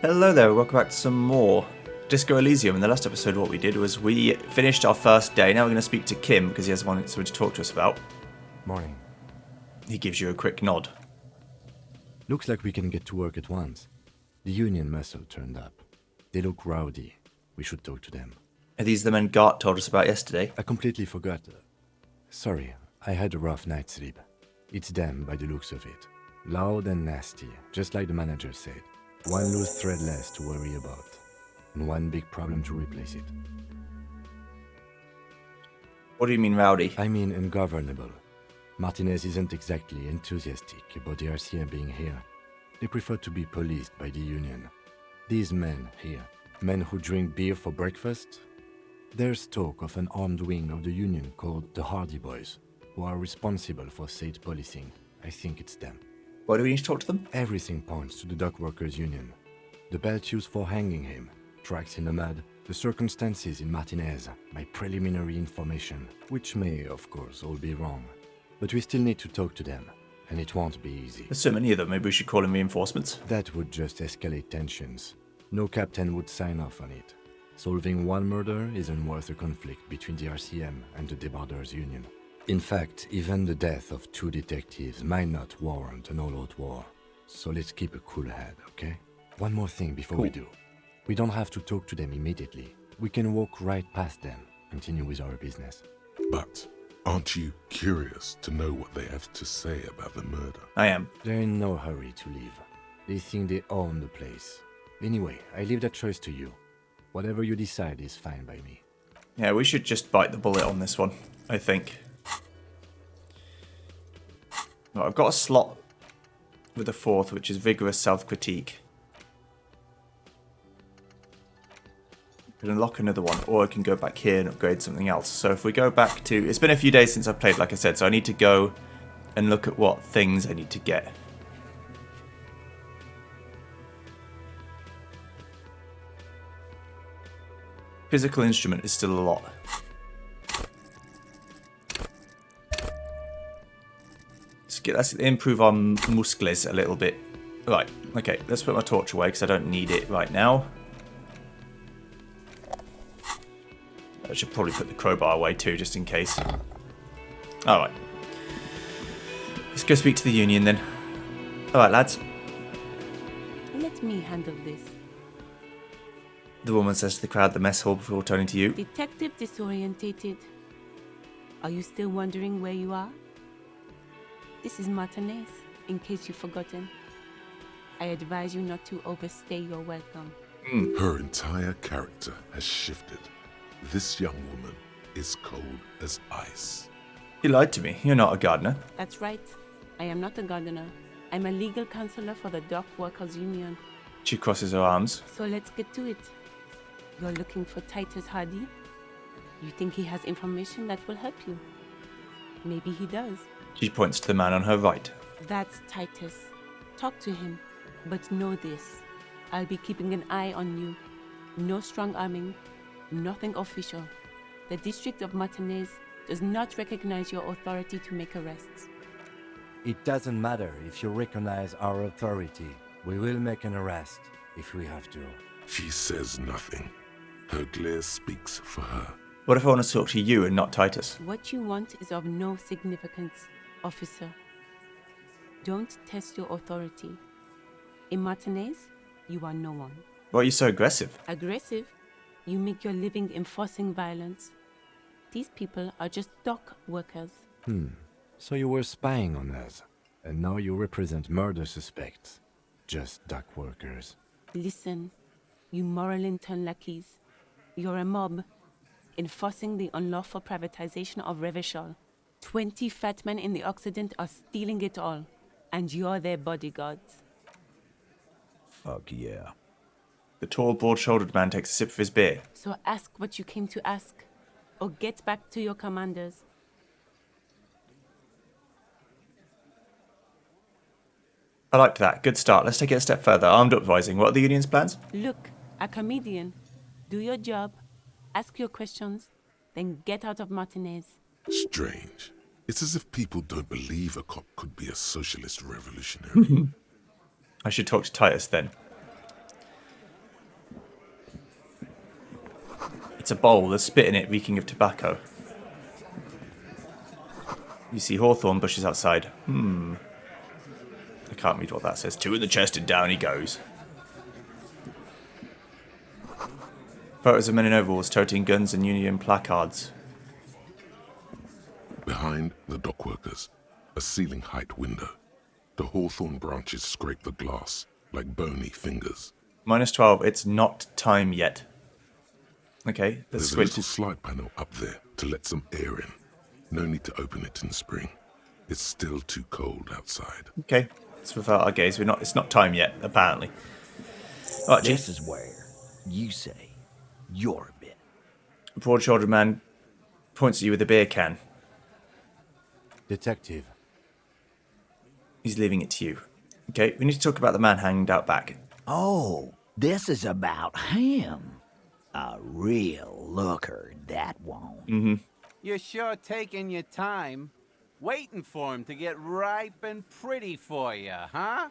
Hello there, welcome back to some more Disco Elysium. In the last episode what we did was we finished our first day. Now we're going to speak to Kim because he has something to talk to us about. Morning. He gives you a quick nod. Looks like we can get to work at once. The Union muscle turned up. They look rowdy. We should talk to them. Are these the men Gart told us about yesterday? I completely forgot. Sorry, I had a rough night's sleep. It's them by the looks of it. Loud and nasty, just like the manager said. One loose thread less to worry about. And one big problem to replace it. What do you mean rowdy? I mean ungovernable. Martinez isn't exactly enthusiastic about the RCM being here. They prefer to be policed by the Union. These men here, men who drink beer for breakfast, there's talk of an armed wing of the Union called the Hardy Boys, who are responsible for state policing. I think it's them. Why do we need to talk to them? Everything points to the Dock Workers Union. The belt used for hanging him, tracks in the mud, the circumstances in Martinez, my preliminary information, which may, of course, all be wrong. But we still need to talk to them, and it won't be easy. There's so many of them, maybe we should call in reinforcements. That would just escalate tensions. No captain would sign off on it. Solving one murder isn't worth a conflict between the RCM and the Debarders Union. In fact, even the death of 2 detectives might not warrant an all-out war. So let's keep a cool head, okay? One more thing before we do. We don't have to talk to them immediately. We can walk right past them, continue with our business. But aren't you curious to know what they have to say about the murder? I am. They're in no hurry to leave. They think they own the place. Anyway, I leave that choice to you. Whatever you decide is fine by me. Yeah, we should just bite the bullet on this one, I think. Well, I've got a slot with a 4th, which is vigorous self-critique. I can unlock another one, or I can go back here and upgrade something else. So if we go back to... It's been a few days since I've played, like I said, so I need to go and look at what things I need to get. Physical instrument is still a lot. Let's improve our muscles a little bit. Right, okay, let's put my torch away because I don't need it right now. I should probably put the crowbar away too, just in case. Alright. Let's go speak to the Union then. Alright, lads. Let me handle this. The woman says to the crowd at the mess hall before turning to you. Detective disorientated. Are you still wondering where you are? This is Martinez, in case you've forgotten. I advise you not to overstay your welcome. Her entire character has shifted. This young woman is cold as ice. You lied to me. You're not a gardener. That's right. I am not a gardener. I'm a legal counselor for the Dock Workers Union. She crosses her arms. So let's get to it. You're looking for Titus Hardy? You think he has information that will help you? Maybe he does. She points to the man on her right. That's Titus. Talk to him. But know this. I'll be keeping an eye on you. No strong arming. Nothing official. The District of Martinez does not recognize your authority to make arrests. It doesn't matter if you recognize our authority. We will make an arrest if we have to. She says nothing. Her glare speaks for her. What if I want to talk to you and not Titus? What you want is of no significance, officer. Don't test your authority. In Martinez, you are no one. Why are you so aggressive? Aggressive? You make your living enforcing violence. These people are just dock workers. So you were spying on us, and now you represent murder suspects. Just dock workers. Listen, you moral intern lackeys. You're a mob, enforcing the unlawful privatization of Revachol. 20 fat men in the Occident are stealing it all, and you're their bodyguards. Fuck yeah. The tall, broad-shouldered man takes a sip of his beer. So ask what you came to ask, or get back to your commanders. I liked that. Good start. Let's take it a step further. Armed uprising. What are the Union's plans? Look, a comedian. Do your job, ask your questions, then get out of Martinez. Strange. It's as if people don't believe a cop could be a socialist revolutionary. I should talk to Titus then. It's a bowl. There's spit in it, reeking of tobacco. You see hawthorn bushes outside. I can't read what that says. 2 in the chest and down he goes. Photos of men in overalls toting guns and Union placards. Behind the dockworkers, a ceiling-height window. The hawthorn branches scrape the glass like bony fingers. -12. It's not time yet. Okay, let's There's a squint. little slide panel up there to let some air in. No need to open it in spring. It's still too cold outside. Okay, it's without our gaze. It's not time yet, apparently. Right, This is where you say you're a bit. broad-shouldered man points at you with a beer can. Detective, He's leaving it to you. Okay, we need to talk about the man hanged out back. Oh, this is about him. A real looker, that won't. You're sure taking your time, waiting for him to get ripe and pretty for you, huh?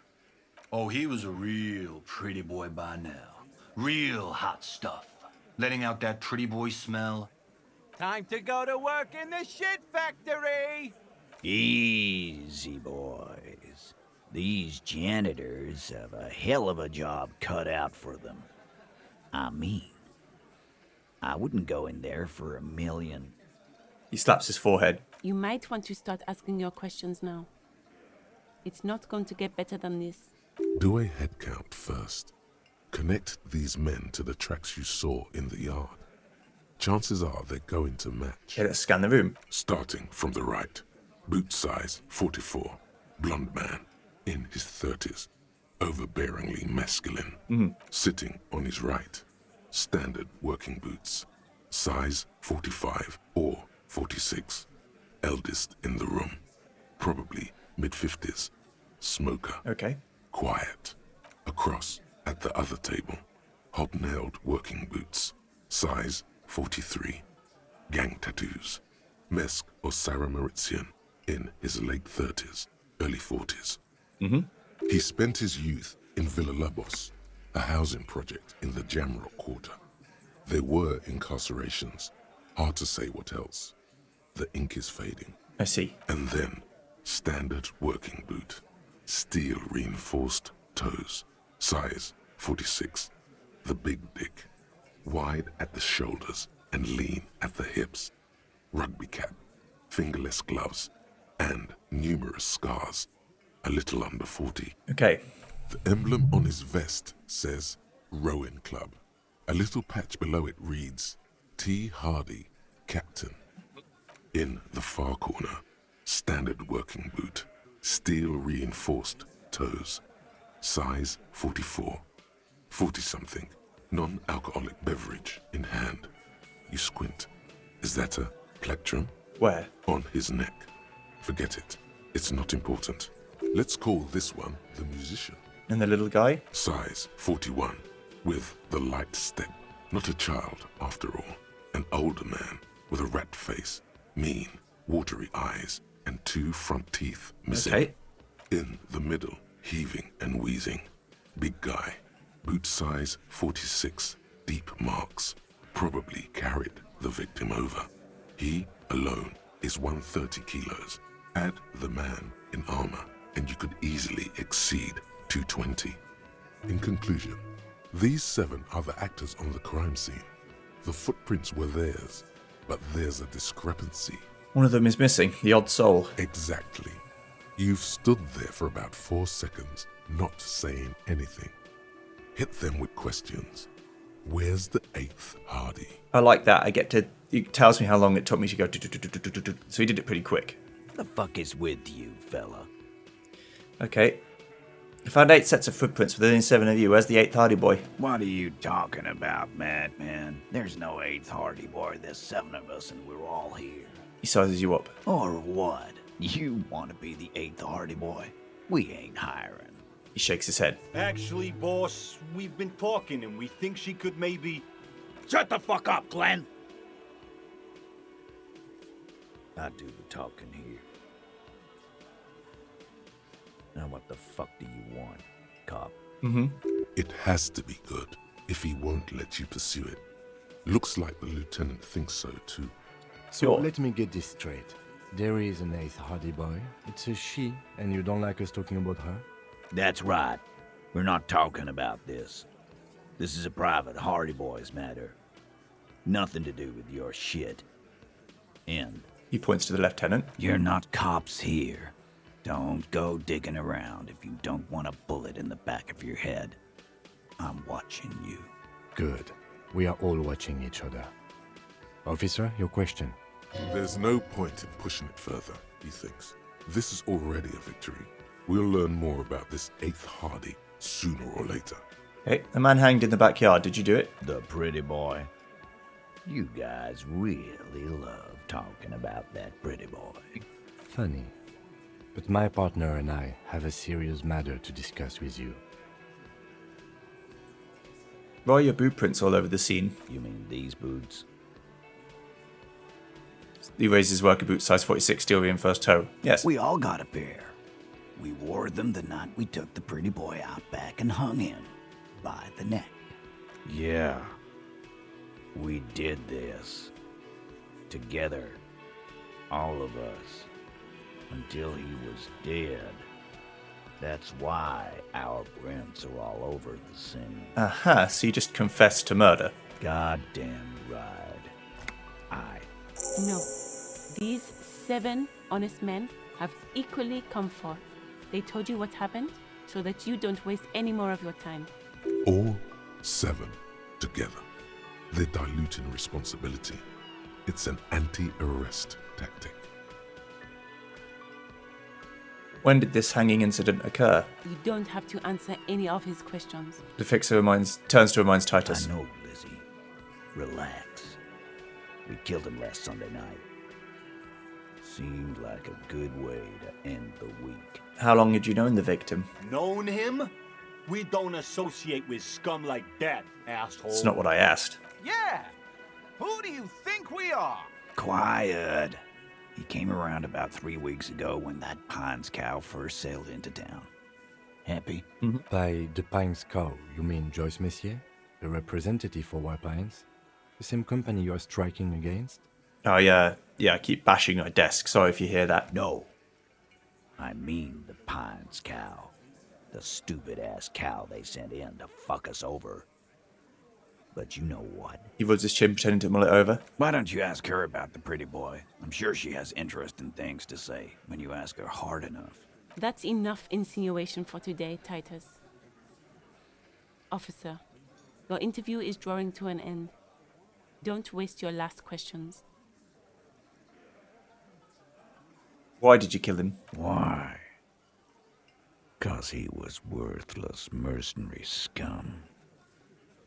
Oh, he was a real pretty boy by now. Real hot stuff. Letting out that pretty boy smell. Time to go to work in the shit factory! Easy, boys. These janitors have a hell of a job cut out for them. I mean, I wouldn't go in there for $1 million. He slaps his forehead. You might want to start asking your questions now. It's not going to get better than this. Do a head count first. Connect these men to the tracks you saw in the yard. Chances are they're going to match. Okay, let's scan the room. Starting from the right. Boot size 44. Blonde man. In his 30s. Overbearingly masculine. Sitting on his right. Standard working boots. Size 45 or 46. Eldest in the room. Probably mid-50s. Smoker. Okay. Quiet. Across at the other table. Hobnailed working boots. Size 43. Gang tattoos. Mesk or Sarah Mauritian. In his late 30s, early 40s. He spent his youth in Villa Labos, a housing project in the Jamrock Quarter. There were incarcerations. Hard to say what else. The ink is fading. I see. And then, standard working boot. Steel reinforced toes. Size 46. The big dick. Wide at the shoulders and lean at the hips. Rugby cap. Fingerless gloves. And numerous scars. A little under 40. Okay. The emblem on his vest says Rowan Club. A little patch below it reads T. Hardy, Captain. In the far corner, standard working boot. Steel reinforced toes. Size 44. 40-something. Non-alcoholic beverage in hand. You squint. Is that a plectrum? Where? On his neck. Forget it. It's not important. Let's call this one the musician. And the little guy? Size 41. With the light step. Not a child, after all. An older man with a rat face, mean, watery eyes, and 2 front teeth missing. Okay. In the middle, heaving and wheezing. Big guy. Boot size 46. Deep marks. Probably carried the victim over. He, alone, is 130 kilos. Add the man in armor, and you could easily exceed 220. In conclusion, these 7 are the actors on the crime scene. The footprints were theirs, but there's a discrepancy. One of them is missing, the odd soul. Exactly. You've stood there for about 4 seconds, not saying anything. Hit them with questions. Where's the 8th Hardy? I like that. It tells me how long it took me to go. So he did it pretty quick. The fuck is with you, fella? Okay. I found 8 sets of footprints within 7 of you. Where's the 8th Hardy boy? What are you talking about, madman? There's no 8th Hardy boy. There's 7 of us and we're all here. He sizes you up. Or what? You want to be the 8th Hardy boy? We ain't hiring. He shakes his head. Actually, boss, we've been talking and we think she could maybe... Shut the fuck up, Glenn! I do the talking here. Now what the fuck do you want, cop? It has to be good if he won't let you pursue it. Looks like the lieutenant thinks so too. So Sure. let me get this straight. There is an 8th Hardy boy. It's a she, and you don't like us talking about her? That's right. We're not talking about this. This is a private Hardy Boys matter. Nothing to do with your shit. And He points to the lieutenant. you're not cops here. Don't go digging around if you don't want a bullet in the back of your head. I'm watching you. Good. We are all watching each other. Officer, your question. There's no point in pushing it further, he thinks. This is already a victory. We'll learn more about this 8th Hardy sooner or later. Hey, the man hanged in the backyard. Did you do it? The pretty boy. You guys really love talking about that pretty boy. Funny. But my partner and I have a serious matter to discuss with you. Why are your boot prints all over the scene? You mean these boots? He raises worker boot size 46 steel reinforced toe. Yes. We all got a pair. We wore them the night we took the pretty boy out back and hung him by the neck. Yeah. We did this. Together. All of us. Until he was dead. That's why our prints are all over the scene. Aha, so you just confessed to murder. Goddamn right. No. These 7 honest men have equally come forth. They told you what happened so that you don't waste any more of your time. All 7 together. They're diluting responsibility. It's an anti-arrest tactic. When did this hanging incident occur? You don't have to answer any of his questions. The fixer turns to remind I Titus. know, Lizzie. Relax. We killed him last Sunday night. Seemed like a good way to end the week. How long had you known the victim? Known him? We don't associate with scum like that, asshole. It's not what I asked. Yeah! Who do you think we are? Quiet. He came around about 3 weeks ago when that Pines cow first sailed into town. Happy? By the Pines cow, you mean Joyce Messier? The representative for White Pines? The same company you are striking against? Oh, yeah. Yeah, I keep bashing my desk. Sorry if you hear that. No. I mean the Pines cow. The stupid-ass cow they sent in to fuck us over. But you know what? He rubs his chin, pretending to mull it over. Why don't you ask her about the pretty boy? I'm sure she has interesting things to say when you ask her hard enough. That's enough insinuation for today, Titus. Officer, your interview is drawing to an end. Don't waste your last questions. Why did you kill him? Why? 'Cause he was worthless mercenary scum.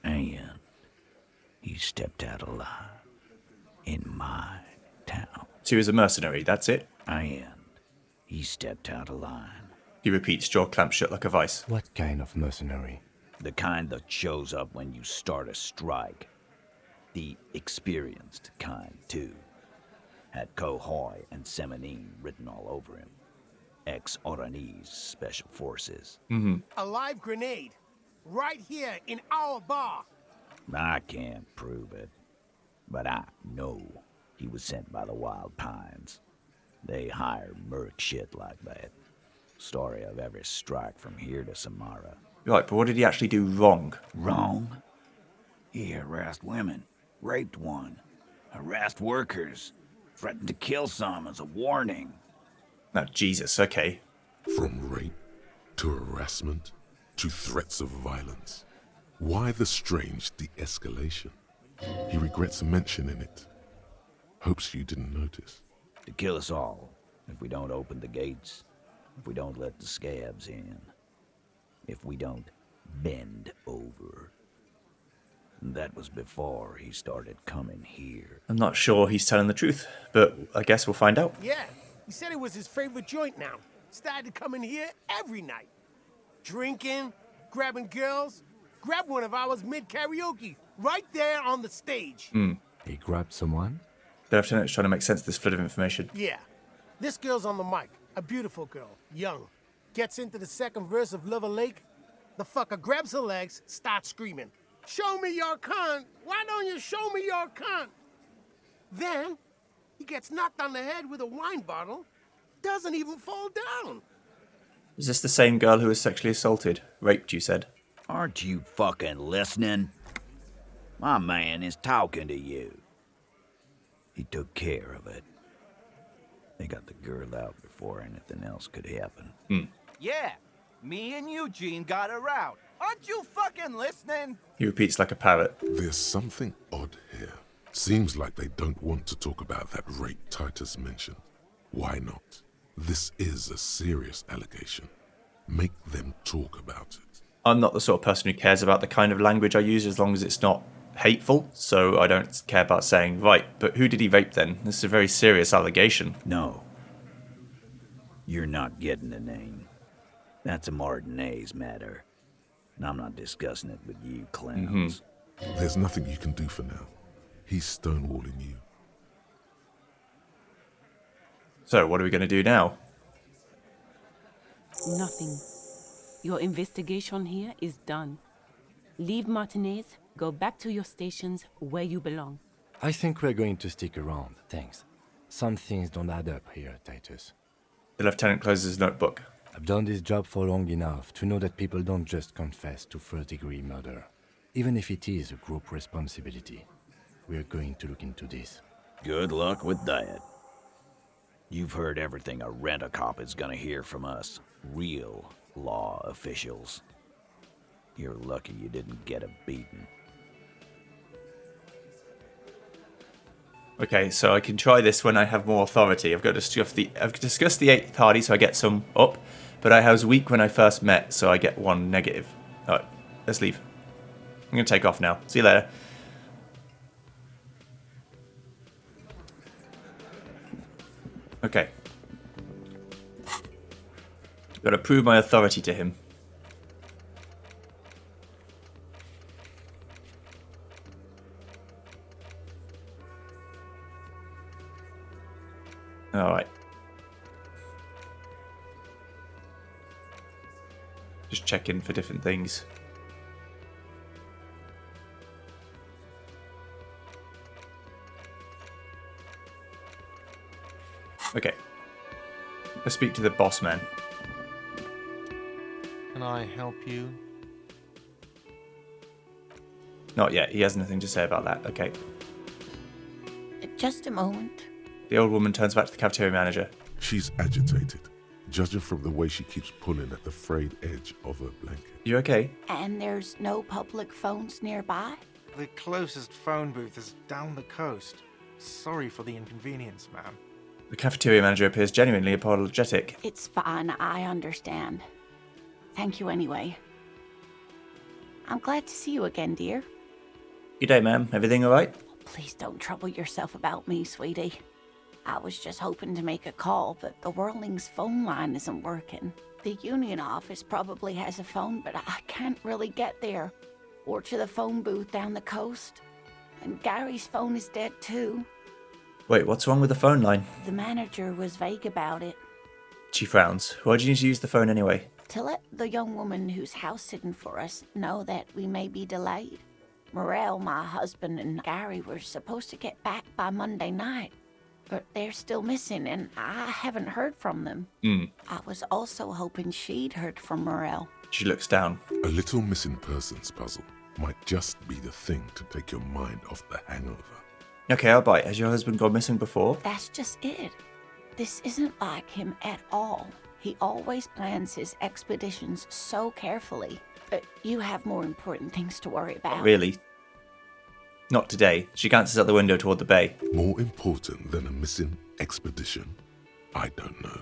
And he stepped out alive in my town. So he was a mercenary, that's it? And he stepped out of line. He repeats, jaw clamped shut like a vice. What kind of mercenary? The kind that shows up when you start a strike. The experienced kind, too. Had Cohoy and Semenine written all over him. Ex-Oranese Special Forces. A live grenade. Right here in our bar. I can't prove it, but I know he was sent by the Wild Pines. They hire merc shit like that. Story of every strike from here to Samara. Right, but what did he actually do wrong? Wrong? He harassed women, raped one, harassed workers, threatened to kill some as a warning. Oh, Jesus, okay. From rape to harassment to threats of violence. Why the strange de-escalation? He regrets mentioning it. Hopes you didn't notice. To kill us all, if we don't open the gates, if we don't let the scabs in, if we don't bend over. That was before he started coming here. I'm not sure he's telling the truth, but I guess we'll find out. Yeah, he said it was his favorite joint now. Started to come in here every night. Drinking, grabbing girls. Grabbed one of ours mid-karaoke, right there on the stage. He grabbed someone? The lieutenant's trying to make sense of this flood of information. Yeah, this girl's on the mic. A beautiful girl, young. Gets into the second verse of Lover Lake. The fucker grabs her legs, starts screaming. Show me your cunt. Why don't you show me your cunt? Then he gets knocked on the head with a wine bottle, doesn't even fall down. Is this the same girl who was sexually assaulted? Raped, you said? Aren't you fucking listening? My man is talking to you. He took care of it. They got the girl out before anything else could happen. Yeah, me and Eugene got her out. Aren't you fucking listening? He repeats like a parrot. There's something odd here. Seems like they don't want to talk about that rape Titus mentioned. Why not? This is a serious allegation. Make them talk about it. I'm not the sort of person who cares about the kind of language I use as long as it's not hateful, so I don't care about saying, right, but who did he rape then? This is a very serious allegation. No. You're not getting the name. That's a Martinez matter. And I'm not discussing it with you clowns. There's nothing you can do for now. He's stonewalling you. So, what are we going to do now? Nothing. Your investigation here is done. Leave Martinez, go back to your stations where you belong. I think we're going to stick around, thanks. Some things don't add up here, Titus. The lieutenant closes his notebook. I've done this job for long enough to know that people don't just confess to first-degree murder, even if it is a group responsibility. We're going to look into this. Good luck with that. You've heard everything a rent-a-cop is gonna hear from us. Real law officials. You're lucky you didn't get a beating. Okay, so I can try this when I have more authority. I've discussed the 8th party, so I get some up, but I was weak when I first met, so I get 1 negative. Alright, let's leave. I'm going to take off now. See you later. Okay. Got to prove my authority to him. Alright. Just checking for different things. Okay. Let's speak to the boss man. Can I help you? Not yet. He has nothing to say about that. Okay. Just a moment. The old woman turns back to the cafeteria manager. She's agitated, judging from the way she keeps pulling at the frayed edge of her blanket. You okay? And there's no public phones nearby? The closest phone booth is down the coast. Sorry for the inconvenience, ma'am. The cafeteria manager appears genuinely apologetic. It's fine, I understand. Thank you anyway. I'm glad to see you again, dear. Good day, ma'am. Everything alright? Please don't trouble yourself about me, sweetie. I was just hoping to make a call, but the Whirling's phone line isn't working. The union office probably has a phone, but I can't really get there. Or to the phone booth down the coast. And Gary's phone is dead too. Wait, what's wrong with the phone line? The manager was vague about it. She frowns. Why do you need to use the phone anyway? To let the young woman who's house-sitting for us know that we may be delayed. Morel, my husband, and Gary were supposed to get back by Monday night, but they're still missing, and I haven't heard from them. I was also hoping she'd heard from Morel. She looks down. A little missing persons puzzle might just be the thing to take your mind off the hangover. Okay, I'll bite. Has your husband gone missing before? That's just it. This isn't like him at all. He always plans his expeditions so carefully. But you have more important things to worry about. Really? Not today. She glances out the window toward the bay. More important than a missing expedition? I don't know.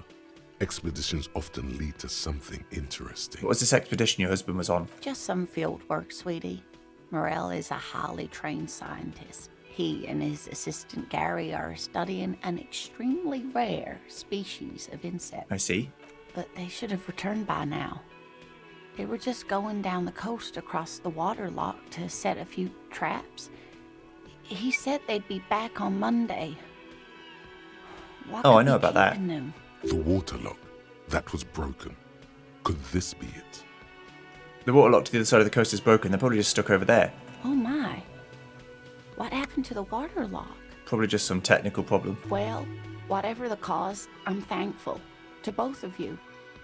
Expeditions often lead to something interesting. What was this expedition your husband was on? Just some field work, sweetie. Morel is a highly trained scientist. He and his assistant Gary are studying an extremely rare species of insect. I see. But they should have returned by now. They were just going down the coast across the water lock to set a few traps. He said they'd be back on Monday. I know about that. Them? The waterlock. That was broken. Could this be it? The waterlock to the other side of the coast is broken. They're probably just stuck over there. happened to the water lock? Probably just some technical problem. Well, whatever the cause, I'm thankful. To both of you.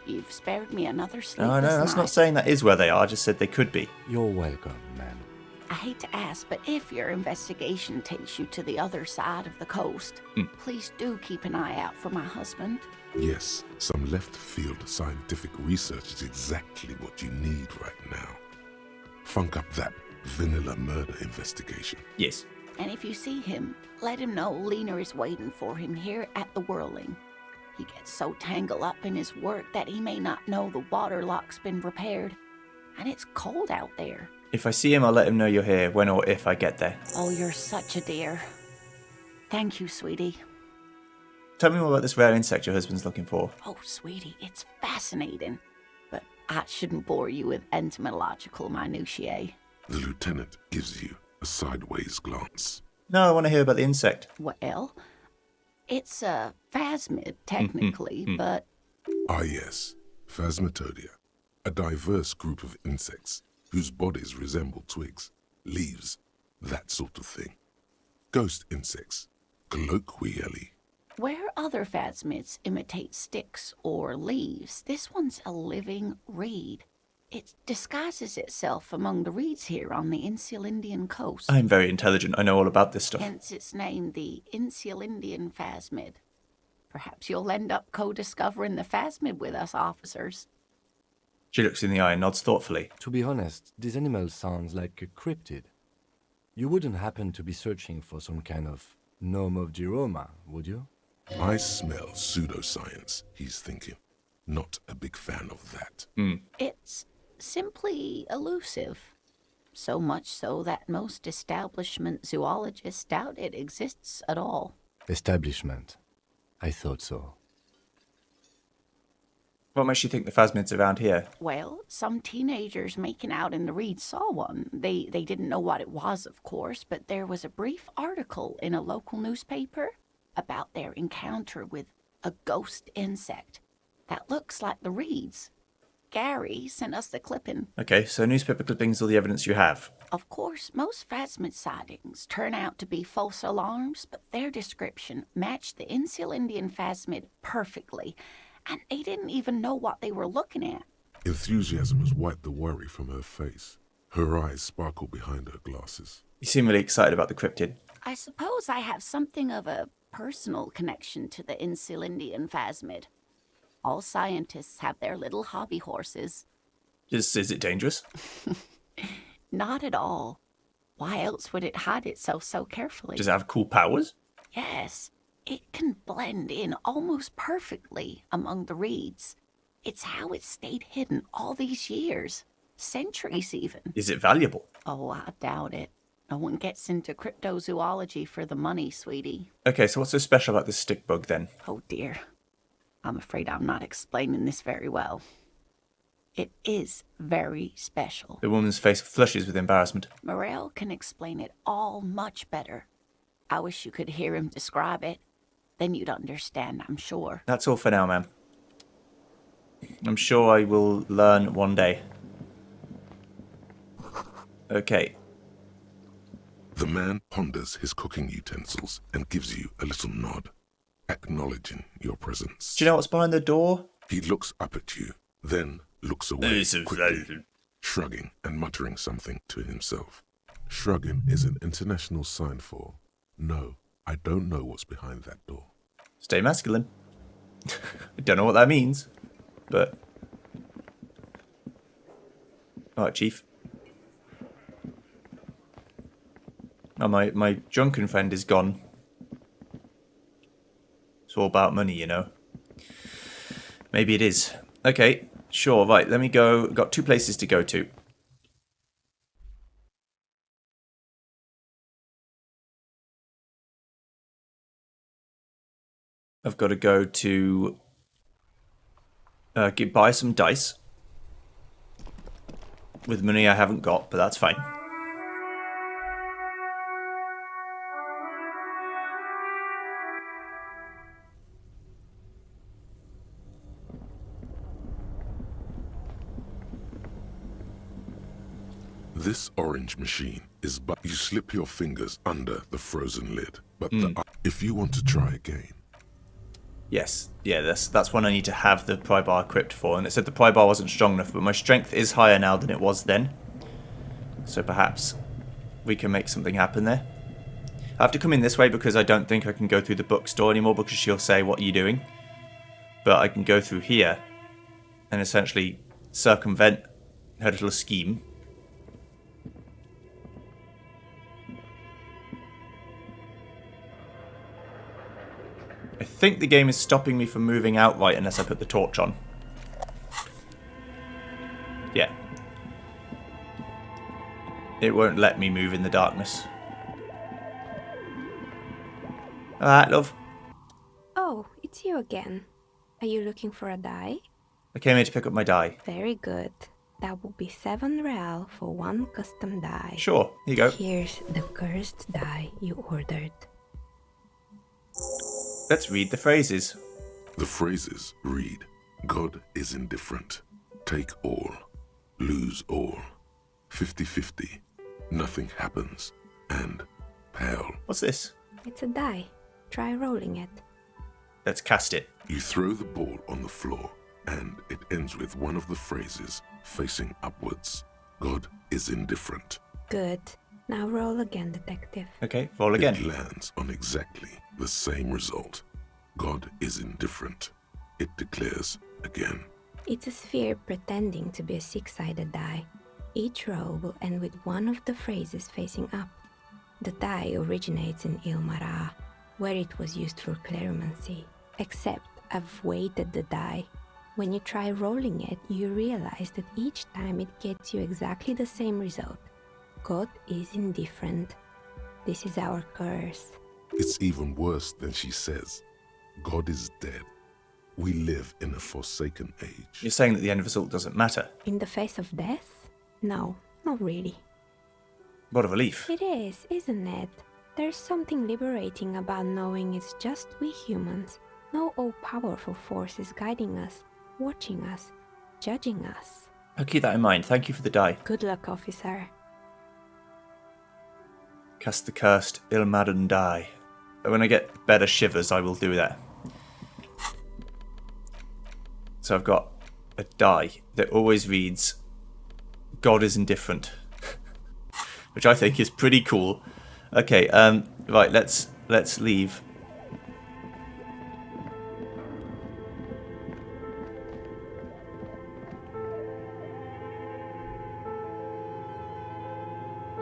You've spared me another sleepless No, that's night. not saying that is where they are. I just said they could be. You're welcome, ma'am. I hate to ask, but if your investigation takes you to the other side of the coast, please do keep an eye out for my husband. Yes, some left-field scientific research is exactly what you need right now. Funk up that vanilla murder investigation. Yes. And if you see him, let him know Lena is waiting for him here at the Whirling. He gets so tangled up in his work that he may not know the water lock's been repaired. And it's cold out there. If I see him, I'll let him know you're here when or if I get there. Oh, you're such a dear. Thank you, sweetie. Tell me more about this rare insect your husband's looking for. Oh, sweetie, it's fascinating. But I shouldn't bore you with entomological minutiae. The lieutenant gives you a sideways glance. No, I want to hear about the insect. Well, it's a phasmid, technically, but... Ah yes, Phasmatodia, a diverse group of insects whose bodies resemble twigs, leaves, that sort of thing. Ghost insects, colloquially. Where other phasmids imitate sticks or leaves, this one's a living reed. It disguises itself among the reeds here on the Insulindian coast. I'm very intelligent. I know all about this stuff. Hence its name, the Insulindian phasmid. Perhaps you'll end up co-discovering the phasmid with us officers. She looks in the eye and nods thoughtfully. To be honest, this animal sounds like a cryptid. You wouldn't happen to be searching for some kind of gnome of Jeroma, would you? I smell pseudoscience, he's thinking. Not a big fan of that. It's simply elusive. So much so that most establishment zoologists doubt it exists at all. Establishment. I thought so. What makes you think the phasmids around here? Well, some teenagers making out in the reeds saw one. They didn't know what it was, of course, but there was a brief article in a local newspaper about their encounter with a ghost insect that looks like the reeds. Gary sent us the clipping. Okay, so newspaper clippings are the evidence you have. Of course, most phasmid sightings turn out to be false alarms, but their description matched the Insulindian phasmid perfectly, and they didn't even know what they were looking at. Enthusiasm has wiped the worry from her face. Her eyes sparkle behind her glasses. You seem really excited about the cryptid. I suppose I have something of a personal connection to the Insulindian phasmid. All scientists have their little hobby horses. Is it dangerous? Not at all. Why else would it hide itself so carefully? Does it have cool powers? Yes. It can blend in almost perfectly among the reeds. It's how it's stayed hidden all these years. Centuries, even. Is it valuable? Oh, I doubt it. No one gets into cryptozoology for the money, sweetie. Okay, so what's so special about this stick bug then? Oh, dear. I'm afraid I'm not explaining this very well. It is very special. The woman's face flushes with embarrassment. Morel can explain it all much better. I wish you could hear him describe it. Then you'd understand, I'm sure. That's all for now, ma'am. I'm sure I will learn one day. Okay. The man ponders his cooking utensils and gives you a little nod, acknowledging your presence. Do you know what's behind the door? He looks up at you, then looks away quickly, shrugging and muttering something to himself. Shrugging is an international sign for, no, I don't know what's behind that door. Stay masculine. I don't know what that means, but... Alright, Chief. Oh, my drunken friend is gone. It's all about money, you know. Maybe it is. Okay, sure, right, let me go. Got 2 places to go to. I've got to go to buy some dice with money I haven't got, but that's fine. This orange machine is but you slip your fingers under the frozen lid. But if you want to try again. Yes, yeah, that's one I need to have the pry bar equipped for. And it said the pry bar wasn't strong enough, but my strength is higher now than it was then. So perhaps we can make something happen there. I have to come in this way because I don't think I can go through the bookstore anymore because she'll say, "What are you doing?" But I can go through here and essentially circumvent her little scheme. I think the game is stopping me from moving outright unless I put the torch on. Yeah. It won't let me move in the darkness. Alright, love. Oh, it's you again. Are you looking for a die? I came here to pick up my die. Very good. That will be 7 real for 1 custom die. Sure, here you go. Here's the cursed die you ordered. Let's read the phrases. The phrases read, God is indifferent. Take all. Lose all. 50-50. Nothing happens. And pale. What's this? It's a die. Try rolling it. Let's cast it. You throw the ball on the floor, and it ends with one of the phrases facing upwards. God is indifferent. Good. Now roll again, detective. Okay, roll again. It lands on exactly the same result. God is indifferent. It declares again. It's a sphere pretending to be a 6-sided die. Each row will end with one of the phrases facing up. The die originates in Ilmara, where it was used for cleromancy. Except I've weighted the die. When you try rolling it, you realize that each time it gets you exactly the same result. God is indifferent. This is our curse. It's even worse than she says. God is dead. We live in a forsaken age. You're saying that the end result doesn't matter? In the face of death? No, not really. What a relief. It is, isn't it? There's something liberating about knowing it's just we humans. No all-powerful forces guiding us, watching us, judging us. I'll keep that in mind. Thank you for the die. Good luck, officer. Cast the cursed Ilmadan die. When I get better shivers, I will do that. So I've got a die that always reads, God is indifferent. Which I think is pretty cool. Okay, right, let's leave.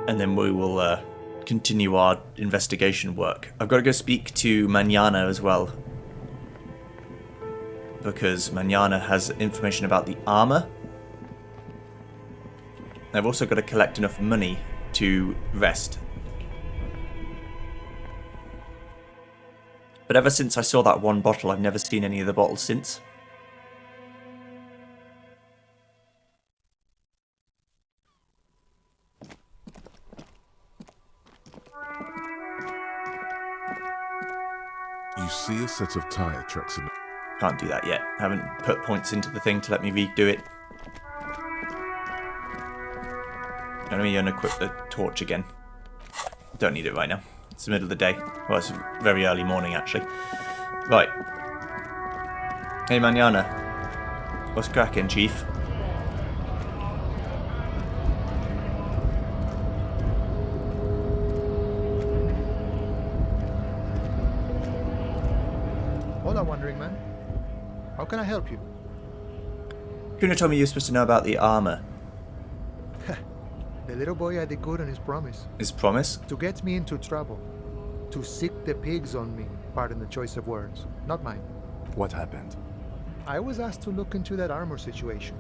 And then we will continue our investigation work. I've got to go speak to Manana as well. Because Manana has information about the armor. I've also got to collect enough money to rest. But ever since I saw that one bottle, I've never seen any of the bottles since. You see a set of tire tracks in. Can't do that yet. I haven't put points into the thing to let me redo it. Let me unequip the torch again. Don't need it right now. It's the middle of the day. Well, it's very early morning, actually. Right. Hey, Manana. What's cracking, Chief? Hola, wandering man. How can I help you? Kuna told me you were supposed to know about the armor. The little boy had a good on his promise. His promise? To get me into trouble. To sick the pigs on me. Pardon the choice of words. Not mine. What happened? I was asked to look into that Armour situation.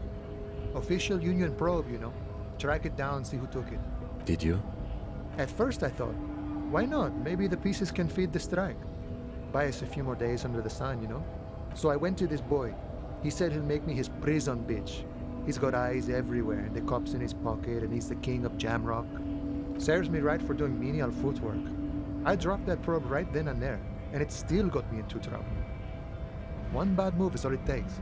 Official Union probe, you know. Track it down, see who took it. Did you? At first I thought, why not? Maybe the pieces can feed the strike. Buy us a few more days under the sun, you know? So I went to this boy. He said he'll make me his prison bitch. He's got eyes everywhere, and the cop's in his pocket, and he's the king of Jamrock. Serves me right for doing menial footwork. I dropped that probe right then and there, and it still got me into trouble. One bad move is all it takes.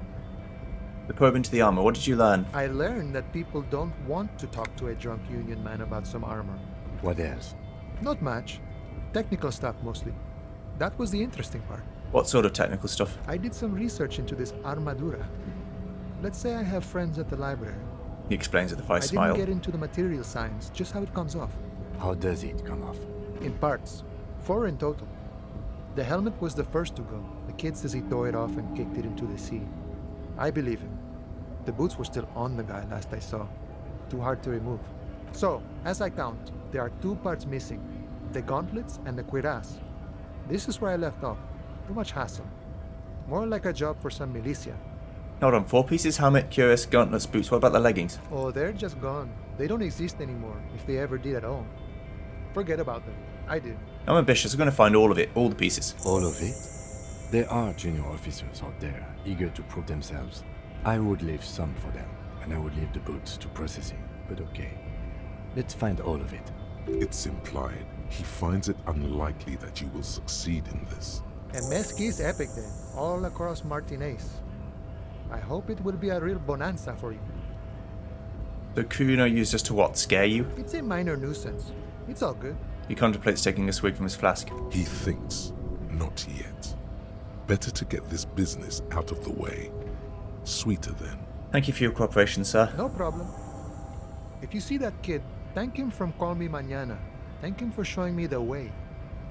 The probe into the armor. What did you learn? I learned that people don't want to talk to a drunk union man about some armor. What else? Not much. Technical stuff mostly. That was the interesting part. What sort of technical stuff? I did some research into this armadura. Let's say I have friends at the library. He explains with a wry I smile. didn't get into the material science, just how it comes off. How does it come off? In parts. 4 in total. The helmet was the first to go. The kid says he tore it off and kicked it into the sea. I believe him. The boots were still on the guy last I saw. Too hard to remove. So, as I count, there are 2 parts missing. The gauntlets and the cuirass. This is where I left off. Too much hassle. More like a job for some militia. Hold on, 4 pieces, helmet, cuirass, gauntlets, boots. What about the leggings? Oh, they're just gone. They don't exist anymore, if they ever did at all. Forget about them. I did. I'm ambitious. I'm going to find all of it, all the pieces. All of it? There are junior officers out there, eager to prove themselves. I would leave some for them, and I would leave the boots to processing. But okay, let's find all of it. It's implied he finds it unlikely that you will succeed in this. And Mesqui's epic then, all across Martinez. I hope it will be a real bonanza for you. The Kuno used us to what, scare you? It's a minor nuisance. It's all good. He contemplates taking a swig from his flask. He thinks, not yet. Better to get this business out of the way. Sweeter then. Thank you for your cooperation, sir. No problem. If you see that kid, thank him from Call Me Mañana. Thank him for showing me the way.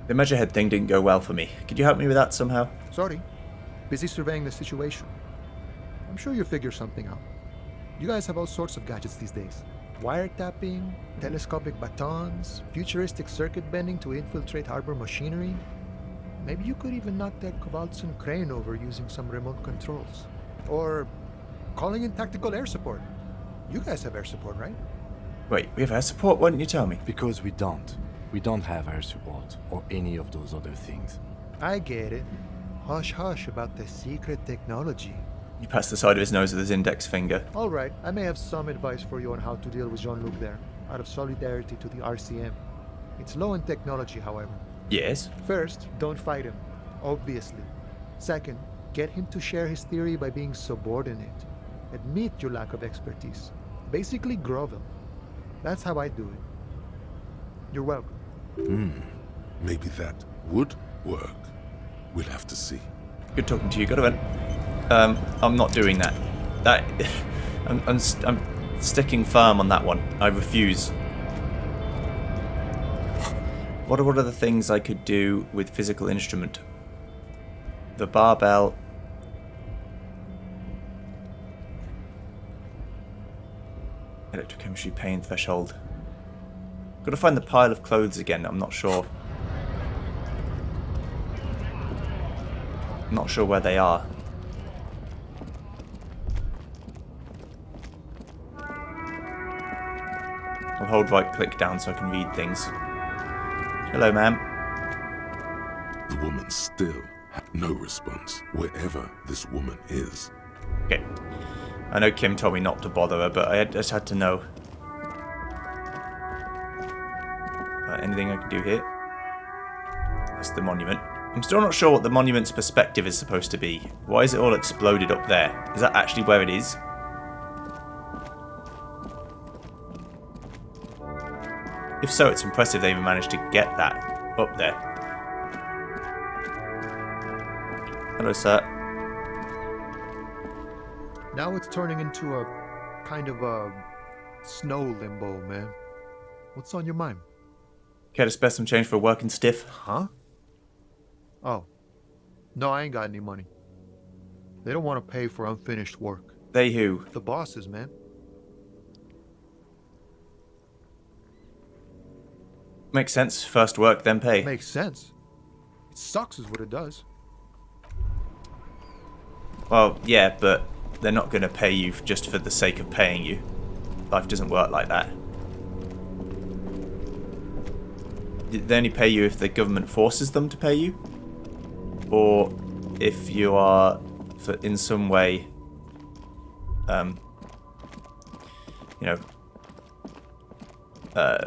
The measurehead thing didn't go well for me. Could you help me with that somehow? Sorry. Busy surveying the situation. I'm sure you'll figure something out. You guys have all sorts of gadgets these days. Wiretapping, telescopic batons, futuristic circuit bending to infiltrate harbor machinery. Maybe you could even knock that Kowalson crane over using some remote controls. Or calling in tactical air support. You guys have air support, right? Wait, we have air support? Why didn't you tell me? Because we don't. We don't have air support, or any of those other things. I get it. Hush hush about the secret technology. He pats the side of his nose with his index finger. All right, I may have some advice for you on how to deal with Jean-Luc there, out of solidarity to the RCM. It's low in technology, however. Yes? First, don't fight him, obviously. Second, get him to share his theory by being subordinate. Admit your lack of expertise. Basically grovel. That's how I do it. You're welcome. Maybe that would work. We'll have to see. Good talking to you. Got to win. I'm not doing that. I'm sticking firm on that one. I refuse. What are the things I could do with physical instrument? The barbell. Electrochemistry, pain threshold. Got to find the pile of clothes again. I'm not sure. I'm not sure where they are. I'll hold right click down so I can read things. Hello, ma'am. The woman still had no response, wherever this woman is. Okay. I know Kim told me not to bother her, but I just had to know. Anything I can do here? That's the monument. I'm still not sure what the monument's perspective is supposed to be. Why is it all exploded up there? Is that actually where it is? If so, it's impressive they even managed to get that up there. Hello, sir. Now it's turning into a kind of a snow limbo, man. What's on your mind? Care to spare some change for working stiff? Huh? Oh. No, I ain't got any money. They don't want to pay for unfinished work. They who? The bosses, man. Makes sense. First work, then pay. Makes sense. It sucks is what it does. Well, yeah, but they're not going to pay you just for the sake of paying you. Life doesn't work like that. They only pay you if the government forces them to pay you, or if you are, in some way,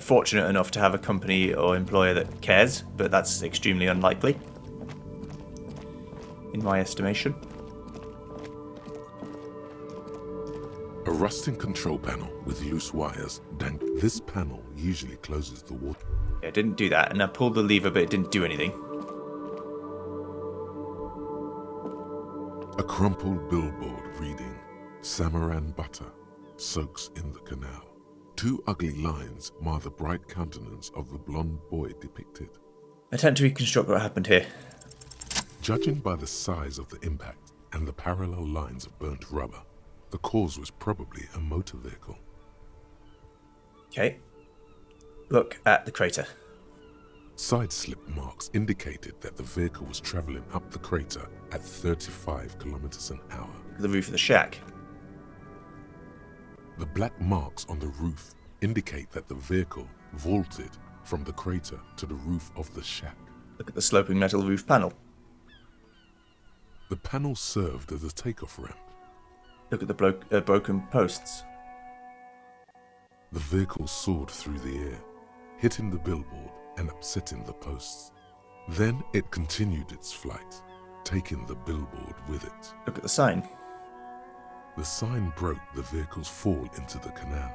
fortunate enough to have a company or employer that cares, but that's extremely unlikely, in my estimation. rusting control panel with loose wires. This panel usually closes the water. Yeah, it didn't do that, and I pulled the lever, but it didn't do anything. A crumpled billboard reading, Samaran butter soaks in the canal. Two ugly lines mar the bright countenance of the blonde boy depicted. Attempt to reconstruct what happened here. Judging by the size of the impact and the parallel lines of burnt rubber, the cause was probably a motor vehicle. Okay. Look at the crater. Side slip marks indicated that the vehicle was traveling up the crater at 35 kilometers an hour. Look at the roof of the shack. The black marks on the roof indicate that the vehicle vaulted from the crater to the roof of the shack. Look at the sloping metal roof panel. The panel served as a takeoff ramp. Look at the broken posts. The vehicle soared through the air, hitting the billboard and upsetting the posts. Then it continued its flight, taking the billboard with it. Look at the sign. The sign broke the vehicle's fall into the canal.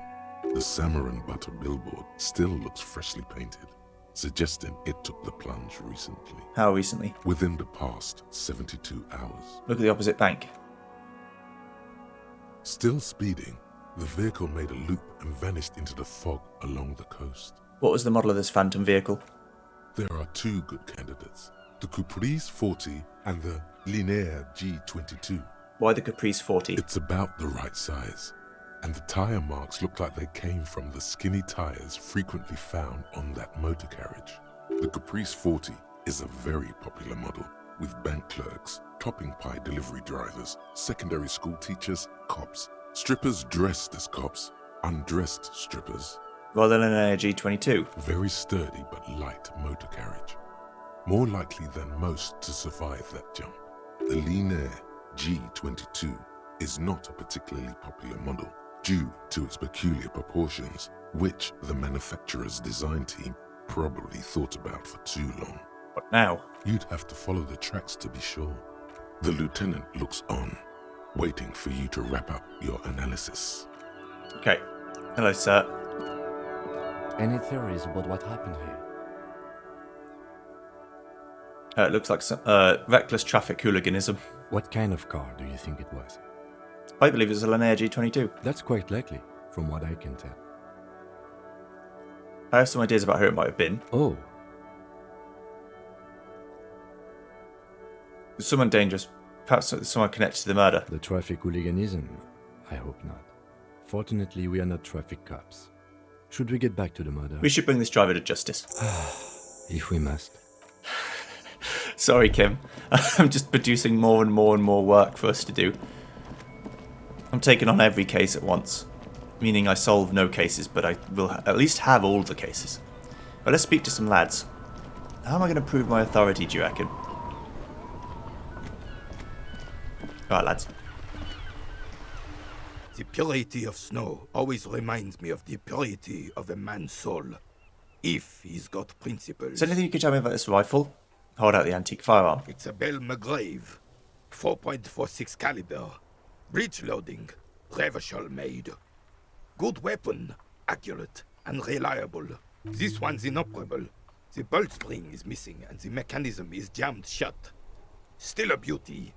The Samaran butter billboard still looks freshly painted, suggesting it took the plunge recently. How recently? Within the past 72 hours. Look at the opposite bank. Still speeding, the vehicle made a loop and vanished into the fog along the coast. What was the model of this phantom vehicle? There are two good candidates, the Caprice 40 and the Linear G22. Why the Caprice 40? It's about the right size, and the tyre marks look like they came from the skinny tyres frequently found on that motor carriage. The Caprice 40 is a very popular model, with bank clerks, topping pie delivery drivers, secondary school teachers, cops, strippers dressed as cops, undressed strippers. Rather than an G22. Very sturdy but light motor carriage. More likely than most to survive that jump. The Linear G22 is not a particularly popular model due to its peculiar proportions, which the manufacturer's design team probably thought about for too long. What now? You'd have to follow the tracks to be sure. The lieutenant looks on, waiting for you to wrap up your analysis. Okay. Hello, sir. Any theories about what happened here? It looks like some reckless traffic hooliganism. What kind of car do you think it was? I believe it's a Linear G22. That's quite likely, from what I can tell. I have some ideas about who it might have been. Oh. Someone dangerous. Perhaps someone connected to the murder. The traffic hooliganism? I hope not. Fortunately, we are not traffic cops. Should we get back to the murder? We should bring this driver to justice. If we must. Sorry, Kim. I'm just producing more and more and more work for us to do. I'm taking on every case at once. Meaning I solve no cases, but I will at least have all the cases. But let's speak to some lads. How am I going to prove my authority, do you reckon? Alright, lads. The purity of snow always reminds me of the purity of a man's soul. If he's got principles. Is there anything you can tell me about this rifle? Hold out the antique firearm. It's a Bell McGrave. 4.46 caliber. Breech loading. Revachol made. Good weapon. Accurate and reliable. This one's inoperable. The bolt spring is missing and the mechanism is jammed shut. Still a beauty.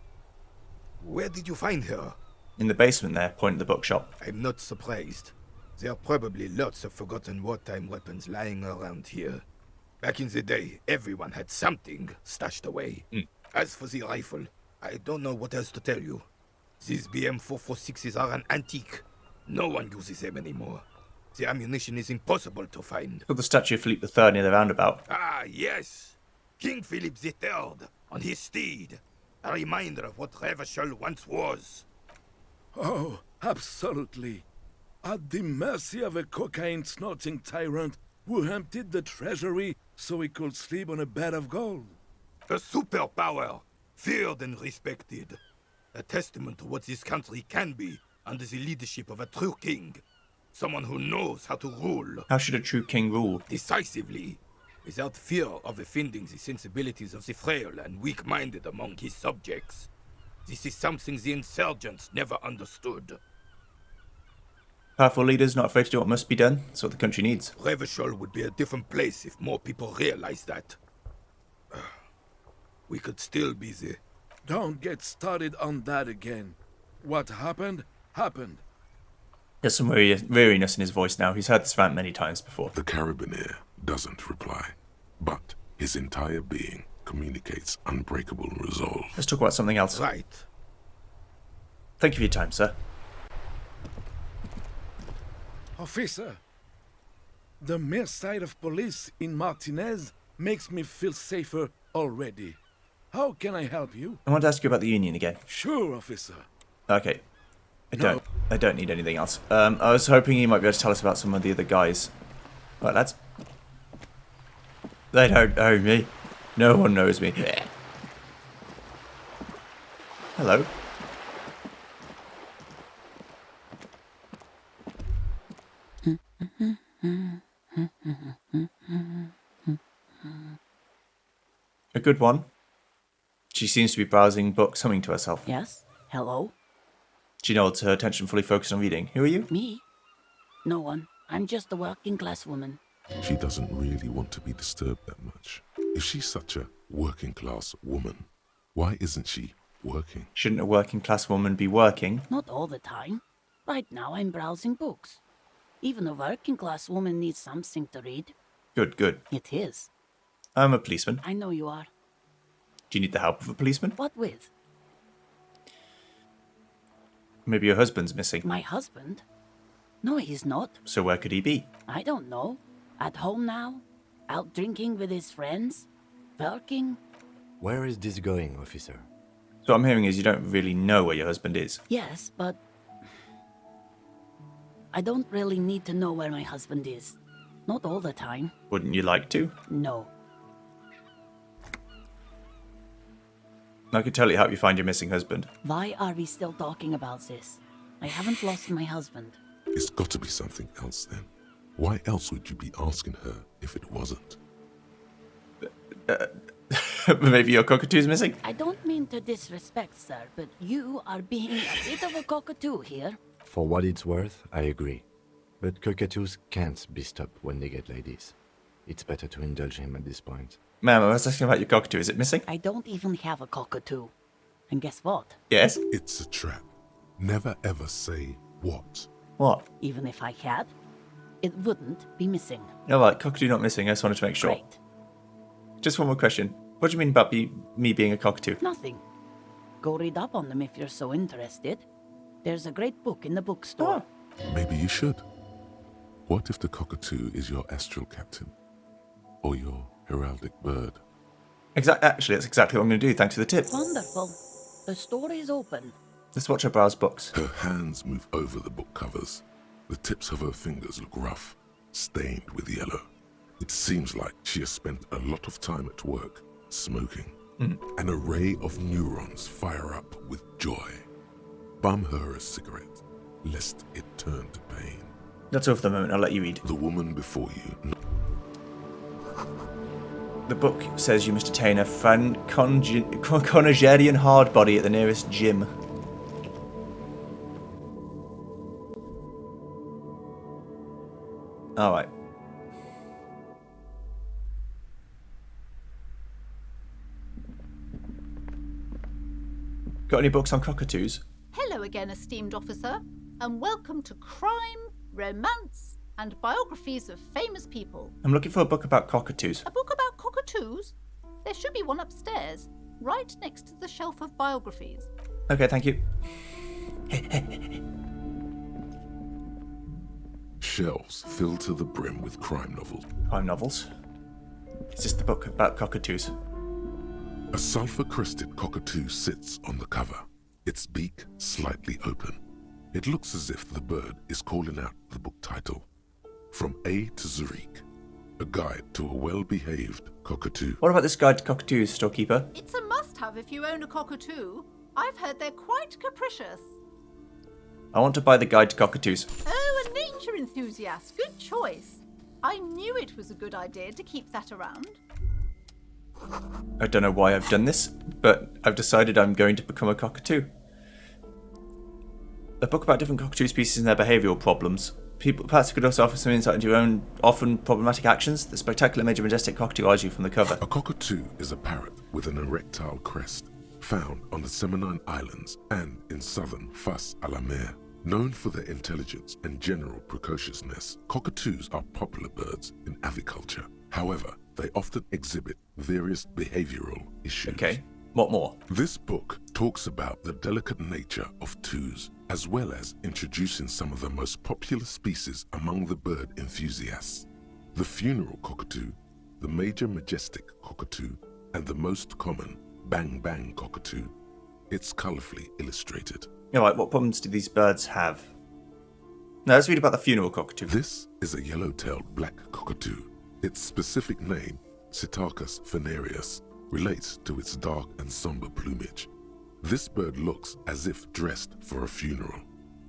Where did you find her? In the basement there, point at the bookshop. I'm not surprised. There are probably lots of forgotten wartime weapons lying around here. Back in the day, everyone had something stashed away. As for the rifle, I don't know what else to tell you. These BM-446s are an antique. No one uses them anymore. The ammunition is impossible to find. Got the statue of Philip III near the roundabout. Ah, yes. King Philip III on his steed. A reminder of what Revachol once was. Oh, absolutely. At the mercy of a cocaine-snorting tyrant who emptied the treasury so he could sleep on a bed of gold. A superpower, feared and respected. A testament to what this country can be under the leadership of a true king. Someone who knows how to rule. How should a true king rule? Decisively, without fear of offending the sensibilities of the frail and weak-minded among his subjects. This is something the insurgents never understood. Powerful leaders not afraid to do what must be done. That's what the country needs. Revachol would be a different place if more people realize that. We could still be there. Don't get started on that again. What happened, happened. There's some weariness in his voice now. He's heard this rant many times before. The Carabiner doesn't reply, but his entire being communicates unbreakable resolve. Let's talk about something else. Right. Thank you for your time, sir. Officer, the mere sight of police in Martinez makes me feel safer already. How can I help you? I want to ask you about the Union again. Sure, officer. Okay. I don't need anything else. I was hoping you might be able to tell us about some of the other guys. Right, lads. They don't know me. No one knows me. Hello. A good one. She seems to be browsing books, humming to herself. Yes? Hello? She nods, her attention fully focused on reading. Who are you? Me? No one. I'm just a working class woman. She doesn't really want to be disturbed that much. If she's such a working class woman, why isn't she working? Shouldn't a working class woman be working? Not all the time. Right now I'm browsing books. Even a working class woman needs something to read. Good, good. It is. I'm a policeman. I know you are. Do you need the help of a policeman? What with? Maybe your husband's missing. My husband? No, he's not. So where could he be? I don't know. At home now? Out drinking with his friends? Working? Where is this going, officer? So what I'm hearing is you don't really know where your husband is. Yes, but I don't really need to know where my husband is. Not all the time. Wouldn't you like to? No. I could totally help you find your missing husband. Why are we still talking about this? I haven't lost my husband. It's got to be something else then. Why else would you be asking her if it wasn't? Maybe your cockatoo's missing? I don't mean to disrespect, sir, but you are being a bit of a cockatoo here. For what it's worth, I agree. But cockatoos can't be stopped when they get ladies. It's better to indulge him at this point. Ma'am, I was asking about your cockatoo. Is it missing? I don't even have a cockatoo. And guess what? Yes? It's a trap. Never ever say what. What? Even if I had, it wouldn't be missing. All right, cockatoo not missing. I just wanted to make sure. Great. Just one more question. What do you mean about me being a cockatoo? Nothing. Go read up on them if you're so interested. There's a great book in the bookstore. Maybe you should. What if the cockatoo is your astral captain? Or your heraldic bird? Actually, that's exactly what I'm going to do. Thanks for the tip. Wonderful. The store is open. Let's watch her browse books. Her hands move over the book covers. The tips of her fingers look rough, stained with yellow. It seems like she has spent a lot of time at work, smoking. An array of neurons fire up with joy. Bum her a cigarette, lest it turn to pain. That's all for the moment. I'll let you read. The woman before you. The book says you must attain a Conagerian hard body at the nearest gym. Alright. Got any books on cockatoos? Hello again, esteemed officer, and welcome to Crime, Romance, and Biographies of Famous People. I'm looking for a book about cockatoos. A book about cockatoos? There should be one upstairs, right next to the shelf of biographies. Okay, thank you. Shelves filled to the brim with crime novels. Crime novels? Is this the book about cockatoos? A sulfur-crested cockatoo sits on the cover, its beak slightly open. It looks as if the bird is calling out the book title, From A to Zurich, a guide to a well-behaved cockatoo. What about this guide to cockatoos, storekeeper? It's a must-have if you own a cockatoo. I've heard they're quite capricious. I want to buy the guide to cockatoos. Oh, a nature enthusiast. Good choice. I knew it was a good idea to keep that around. I don't know why I've done this, but I've decided I'm going to become a cockatoo. A book about different cockatoo species and their behavioural problems. Perhaps you could also offer some insight into your own often problematic actions. The spectacular major majestic cockatoo eyes you from the cover. A cockatoo is a parrot with an erectile crest, found on the Seminine Islands and in southern Fas a la Mer. Known for their intelligence and general precociousness, cockatoos are popular birds in aviculture. However, they often exhibit various behavioural issues. Okay, what more? This book talks about the delicate nature of toos, as well as introducing some of the most popular species among the bird enthusiasts. The funeral cockatoo, the major majestic cockatoo, and the most common bang bang cockatoo. It's colourfully illustrated. Alright, what problems do these birds have? Now let's read about the funeral cockatoo. This is a yellow-tailed black cockatoo. Its specific name, Psittacus venereus, relates to its dark and somber plumage. This bird looks as if dressed for a funeral,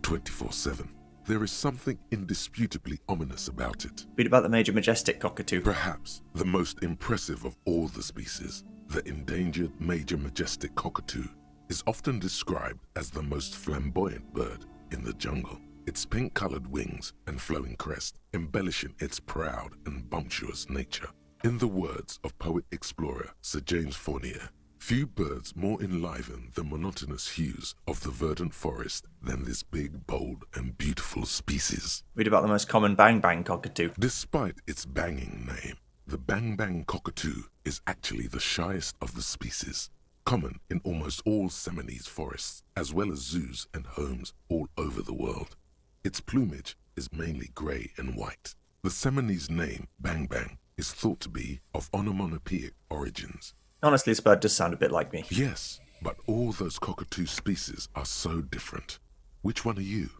24/7. There is something indisputably ominous about it. Read about the major majestic cockatoo. Perhaps the most impressive of all the species, the endangered major majestic cockatoo, is often described as the most flamboyant bird in the jungle. Its pink-colored wings and flowing crest embellishing its proud and bumptious nature. In the words of poet-explorer Sir James Fournier, few birds more enliven the monotonous hues of the verdant forest than this big, bold, and beautiful species. Read about the most common bang bang cockatoo. Despite its banging name, the bang bang cockatoo is actually the shyest of the species, common in almost all Seminoese forests, as well as zoos and homes all over the world. Its plumage is mainly grey and white. The Seminoese name bang bang is thought to be of onomatopoeic origins. Honestly, this bird does sound a bit like me. Yes, but all those cockatoo species are so different. Which one are you?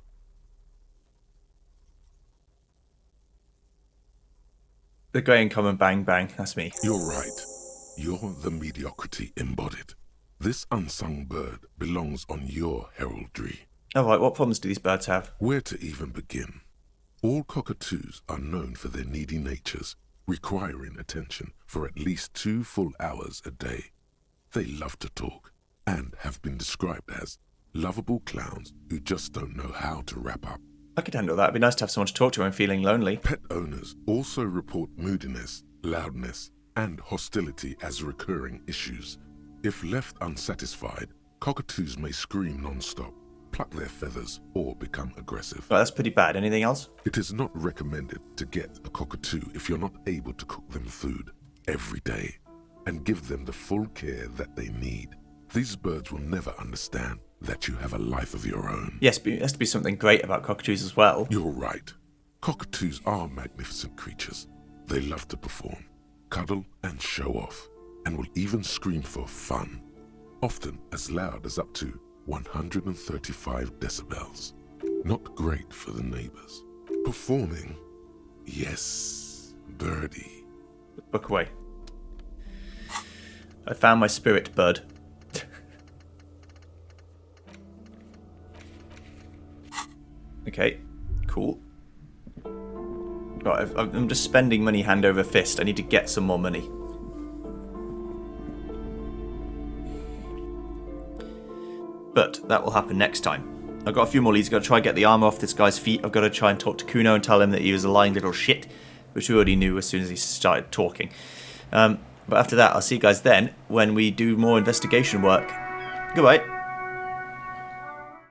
The grey and common bang bang, that's me. You're right. You're the mediocrity embodied. This unsung bird belongs on your heraldry. Alright, what problems do these birds have? Where to even begin? All cockatoos are known for their needy natures, requiring attention for at least 2 full hours a day. They love to talk, and have been described as lovable clowns who just don't know how to wrap up. I could handle that. It'd be nice to have someone to talk to when feeling lonely. Pet owners also report moodiness, loudness, and hostility as recurring issues. If left unsatisfied, cockatoos may scream non-stop, pluck their feathers, or become aggressive. Right, that's pretty bad. Anything else? It is not recommended to get a cockatoo if you're not able to cook them food every day and give them the full care that they need. These birds will never understand that you have a life of your own. Yes, but there has to be something great about cockatoos as well. You're right. Cockatoos are magnificent creatures. They love to perform, cuddle and show off, and will even scream for fun, often as loud as up to 135 decibels. Not great for the neighbors. Performing? Yes, birdie. Book away. I found my spirit bird. Okay, cool. Right, I'm just spending money hand over fist. I need to get some more money. But that will happen next time. I've got a few more leads. I've got to try and get the armour off this guy's feet. I've got to try and talk to Kuno and tell him that he was a lying little shit, which we already knew as soon as he started talking. But after that, I'll see you guys then when we do more investigation work. Goodbye.